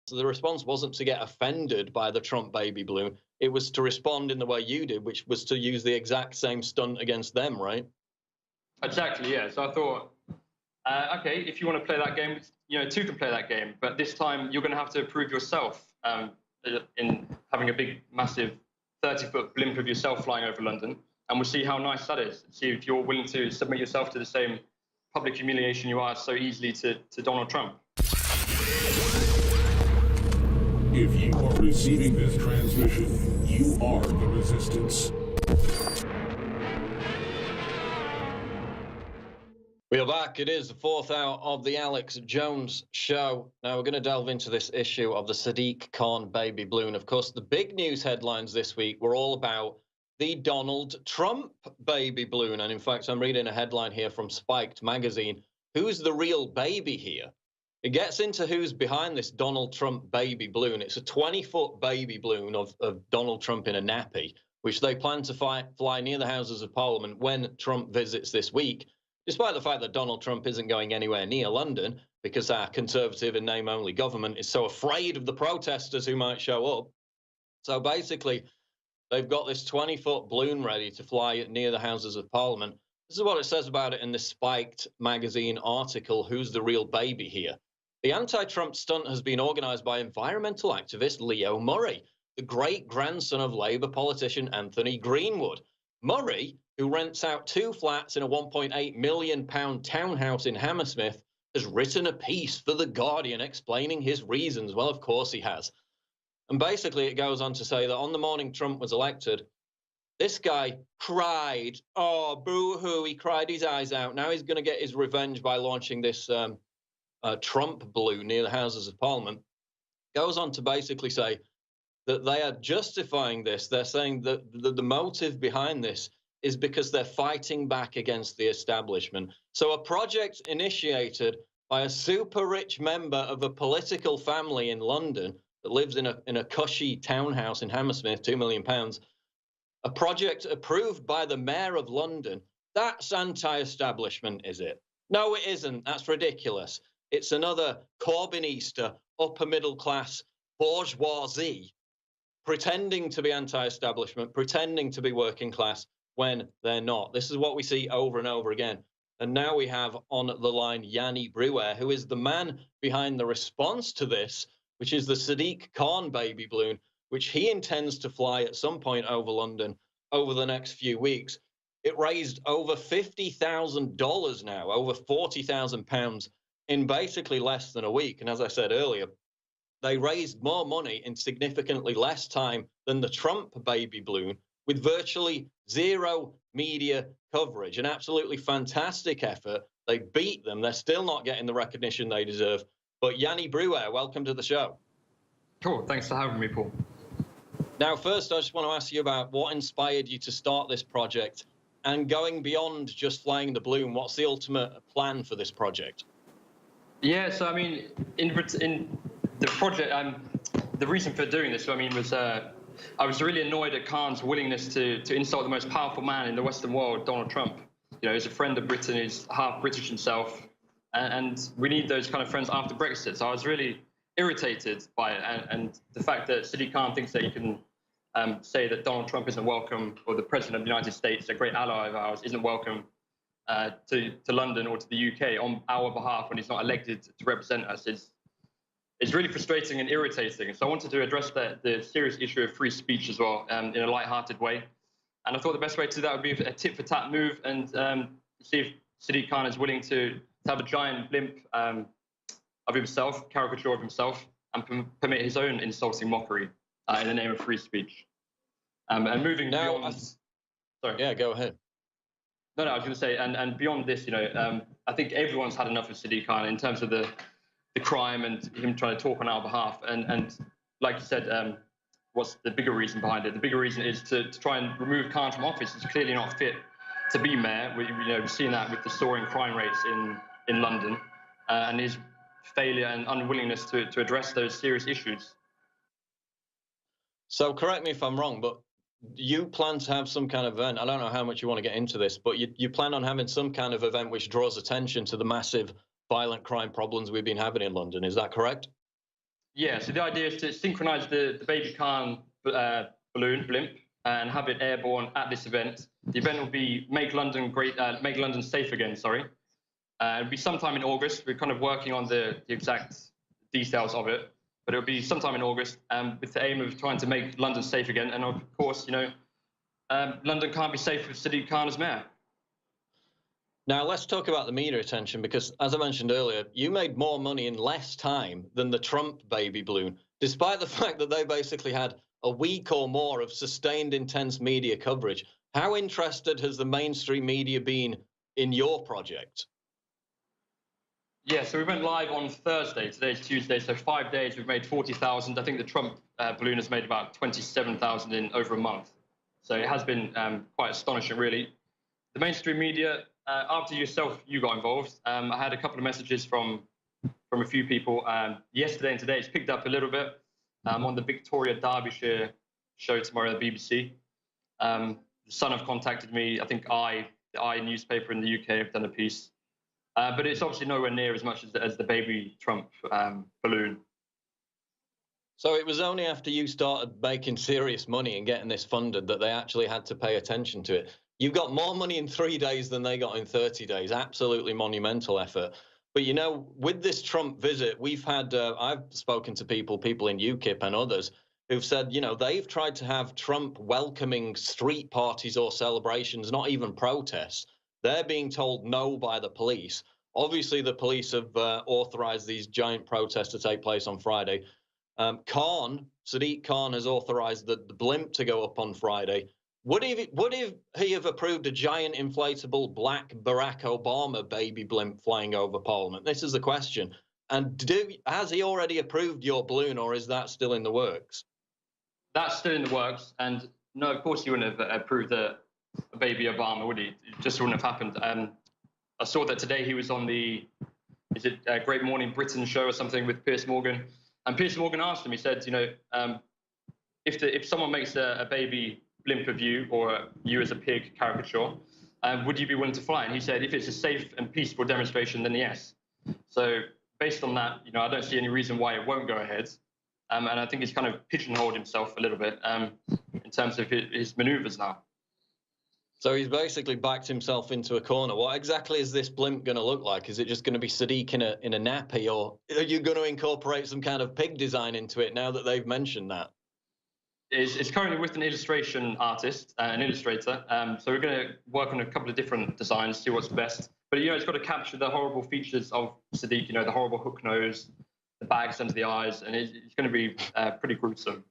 So the response wasn't to get offended by the Trump baby balloon. It was to respond in the way you did, which was to use the exact same stunt against them, right? Exactly, yeah. So I thought, okay, if you want to play that game, two can play that game, but this time you're going to have to prove yourself in having a big, massive 30-foot blimp of yourself flying over London, and we'll see how nice that is. See if you're willing to submit yourself to the same public humiliation you are so easily to Donald Trump. If you are receiving this transmission, you are the resistance. We are back. It is the fourth hour of the Alex Jones Show. Now, we're going to delve into this issue of the Sadiq Khan baby balloon. Of course, the big news headlines this week were all about the Donald Trump baby balloon. And in fact, I'm reading a headline here from Spiked magazine. Who's the real baby here? It gets into who's behind this Donald Trump baby balloon. It's a 20-foot baby balloon of Donald Trump in a nappy, which they plan to fly near the Houses of Parliament when Trump visits this week, despite the fact that Donald Trump isn't going anywhere near London because our conservative and name-only government is so afraid of the protesters who might show up. So basically, they've got this 20-foot balloon ready to fly near the Houses of Parliament. This is what it says about it in the Spiked magazine article, Who's the Real Baby Here? The anti-Trump stunt has been organized by environmental activist Leo Murray, the great-grandson of Labour politician Anthony Greenwood. Murray, who rents out 2 flats in a £1.8 million townhouse in Hammersmith, has written a piece for The Guardian explaining his reasons. Well, of course he has. And basically it goes on to say that on the morning Trump was elected, this guy cried, oh, boo-hoo, he cried his eyes out. Now he's going to get his revenge by launching this Trump balloon near the Houses of Parliament. Goes on to basically say that they are justifying this. They're saying that the motive behind this is because they're fighting back against the establishment. So a project initiated by a super rich member of a political family in London that lives in a cushy townhouse in Hammersmith, £2 million, a project approved by the mayor of London, that's anti-establishment, is it? No, it isn't. That's ridiculous. It's another Corbynista, upper middle class bourgeoisie pretending to be anti-establishment, pretending to be working class when they're not. This is what we see over and over again. And now we have on the line Yanni Brewer, who is the man behind the response to this, which is the Sadiq Khan baby balloon, which he intends to fly at some point over London over the next few weeks. It raised over $50,000 now, over £40,000 in basically less than a week. And as I said earlier, they raised more money in significantly less time than the Trump baby balloon, with virtually zero media coverage. An absolutely fantastic effort. They beat them. They're still not getting the recognition they deserve. But Yanni Brewer, welcome to the show. Cool. Thanks for having me, Paul. Now, first, I just want to ask you about what inspired you to start this project, and going beyond just flying the balloon, what's the ultimate plan for this project? Yeah, so I mean, in the project, the reason for doing this, was I was really annoyed at Khan's willingness to insult the most powerful man in the Western world, Donald Trump. You know, he's a friend of Britain, he's half British himself, and we need those kind of friends after Brexit. So I was really irritated by it, and the fact that Sadiq Khan thinks that he can say that Donald Trump isn't welcome, or the President of the United States, a great ally of ours, isn't welcome to London or to the UK on our behalf when he's not elected to represent us is really frustrating and irritating. So I wanted to address the serious issue of free speech as well in a light-hearted way. And I thought the best way to do that would be a tit-for-tat move and see if Sadiq Khan is willing to have a giant blimp of himself, caricature of himself, and permit his own insulting mockery in the name of free speech. And moving now, beyond... Sorry. Yeah, go ahead. No, I was going to say, and beyond this, I think everyone's had enough of Sadiq Khan in terms of the crime and him trying to talk on our behalf. And like you said, what's the bigger reason behind it? The bigger reason is to try and remove Khan from office. He's clearly not fit to be mayor. We've seen that with the soaring crime rates in London and his failure and unwillingness to address those serious issues. So correct me if I'm wrong, but you plan to have some kind of event. I don't know how much you want to get into this, but you plan on having some kind of event which draws attention to the massive violent crime problems we've been having in London. Is that correct? Yeah, so the idea is to synchronize the Baby Khan blimp, and have it airborne at this event. The event will be Make London Safe Again. Sorry, it'll be sometime in August. We're kind of working on the exact details of it, but it'll be sometime in August, with the aim of trying to make London safe again. And of course, London can't be safe with Sadiq Khan as mayor. Now, let's talk about the media attention, because, as I mentioned earlier, you made more money in less time than the Trump baby balloon, despite the fact that they basically had a week or more of sustained intense media coverage. How interested has the mainstream media been in your project? Yeah, so we went live on Thursday. Today's Tuesday, so 5 days. We've made 40,000. I think the Trump balloon has made about 27,000 in over a month. So it has been quite astonishing, really. The mainstream media, after you got involved, I had a couple of messages from a few people. Yesterday and today, it's picked up a little bit. On the Victoria Derbyshire show tomorrow at the BBC. The Sun have contacted me. I think the I newspaper in the UK have done a piece. But it's obviously nowhere near as much as the baby Trump balloon. So it was only after you started making serious money and getting this funded that they actually had to pay attention to it. You've got more money in 3 days than they got in 30 days. Absolutely monumental effort. But, with this Trump visit, we've had, I've spoken to people in UKIP and others who've said, they've tried to have Trump welcoming street parties or celebrations, not even protests. They're being told no by the police. Obviously, the police have authorized these giant protests to take place on Friday. Sadiq Khan has authorized the blimp to go up on Friday. Would he have approved a giant inflatable black Barack Obama baby blimp flying over Parliament? This is the question. And has he already approved your balloon, or is that still in the works? That's still in the works. And no, of course he wouldn't have approved a baby Obama, would he? It just wouldn't have happened. I saw that today he was on the Great Morning Britain show or something with Piers Morgan. And Piers Morgan asked him, he said, if someone makes a baby blimp of you, or you as a pig caricature, would you be willing to fly? And he said, if it's a safe and peaceful demonstration, then yes. So based on that, I don't see any reason why it won't go ahead. And I think he's kind of pigeonholed himself a little bit in terms of his maneuvers now. So he's basically backed himself into a corner. What exactly is this blimp going to look like? Is it just going to be Sadiq in a nappy, or are you going to incorporate some kind of pig design into it now that they've mentioned that? It's currently with an illustration artist, an illustrator. So we're going to work on a couple of different designs, see what's best. But, it's got to capture the horrible features of Sadiq, the horrible hook nose, the bags under the eyes, and it's going to be pretty gruesome.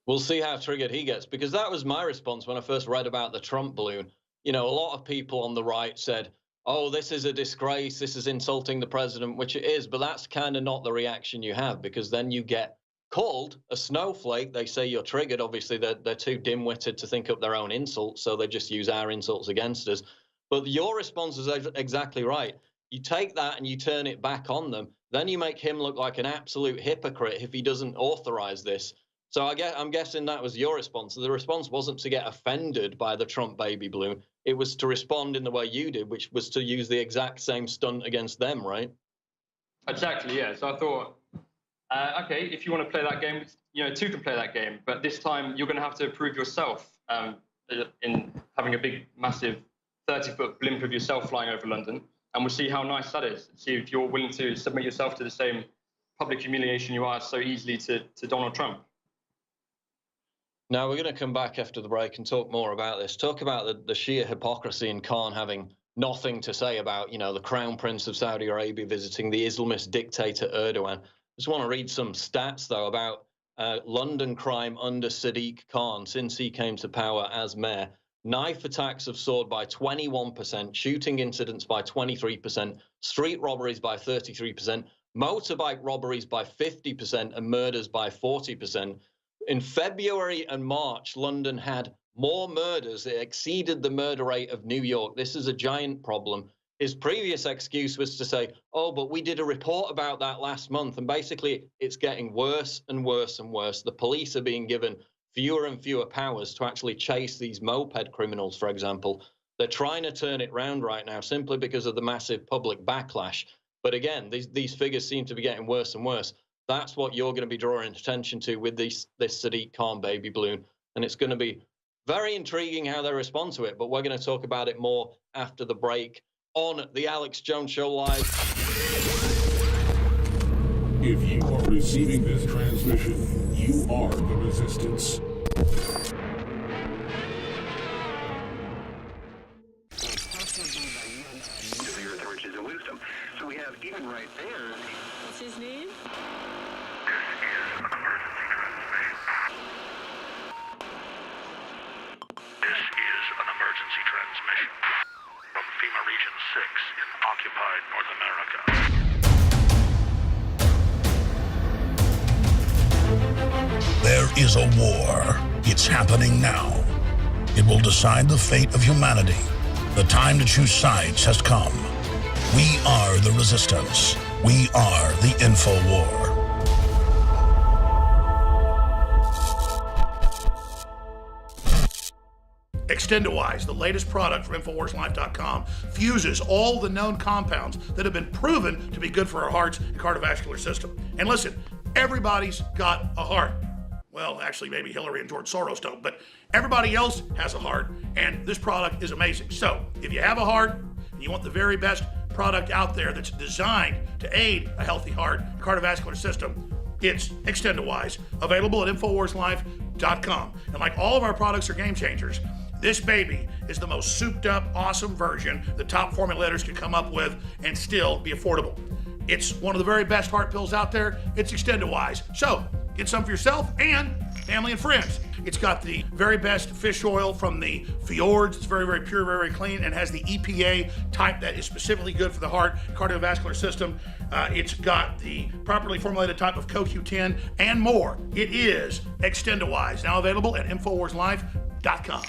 We'll see how triggered he gets, because that was my response when I first read about the Trump balloon. A lot of people on the right said, oh, this is a disgrace, this is insulting the president, which it is, but that's kind of not the reaction you have, because then you get called a snowflake. They say you're triggered. Obviously, they're too dim-witted to think up their own insults, so they just use our insults against us. But your response is exactly right. You take that and you turn it back on them. Then you make him look like an absolute hypocrite if he doesn't authorize this. So I'm guessing that was your response. The response wasn't to get offended by the Trump baby balloon. It was to respond in the way you did, which was to use the exact same stunt against them, right? Exactly, yeah. So I thought, okay, if you want to play that game, two can play that game. But this time you're going to have to prove yourself in having a big, massive 30-foot blimp of yourself flying over London. And we'll see how nice that is. See if you're willing to submit yourself to the same public humiliation you are so easily to Donald Trump. Now, we're going to come back after the break and talk more about this. Talk about the sheer hypocrisy in Khan having nothing to say about, the Crown Prince of Saudi Arabia visiting the Islamist dictator Erdogan. I just want to read some stats, though, about London crime under Sadiq Khan since he came to power as mayor. Knife attacks have soared by 21%, shooting incidents by 23%, street robberies by 33%, motorbike robberies by 50%, and murders by 40%. In February and March, London had more murders. It exceeded the murder rate of New York. This is a giant problem. His previous excuse was to say, oh, but we did a report about that last month. And basically, it's getting worse and worse and worse. The police are being given fewer and fewer powers to actually chase these moped criminals, for example. They're trying to turn it round right now simply because of the massive public backlash. But again, these figures seem to be getting worse and worse. That's what you're going to be drawing attention to with this Sadiq Khan baby balloon. And it's going to be very intriguing how they respond to it. But we're going to talk about it more after the break on the Alex Jones Show Live. If you are receiving this transmission, you are the Resistance. So we have even right there. What's his name? This is an emergency transmission from FEMA Region 6 in occupied North America. There is a war. It's happening now. It will decide the fate of humanity. The time to choose sides has come. We are the Resistance. We are the InfoWar. Extendowise, the latest product from InfoWarsLife.com, fuses all the known compounds that have been proven to be good for our hearts and cardiovascular system. And listen, everybody's got a heart. Well, actually, maybe Hillary and George Soros don't, but everybody else has a heart, and this product is amazing. So, if you have a heart and you want the very best product out there that's designed to aid a healthy heart and cardiovascular system, it's Extendowise, available at InfoWarsLife.com. And like all of our products are game changers, this baby is the most souped up, awesome version the top formulators could come up with and still be affordable. It's one of the very best heart pills out there. It's Extendowise. So, get some for yourself and family and friends. It's got the very best fish oil from the fjords. It's very, very pure, very, very clean, and has the EPA type that is specifically good for the heart, cardiovascular system. It's got the properly formulated type of CoQ10 and more. It is Extendowise, now available at InfoWarsLife.com.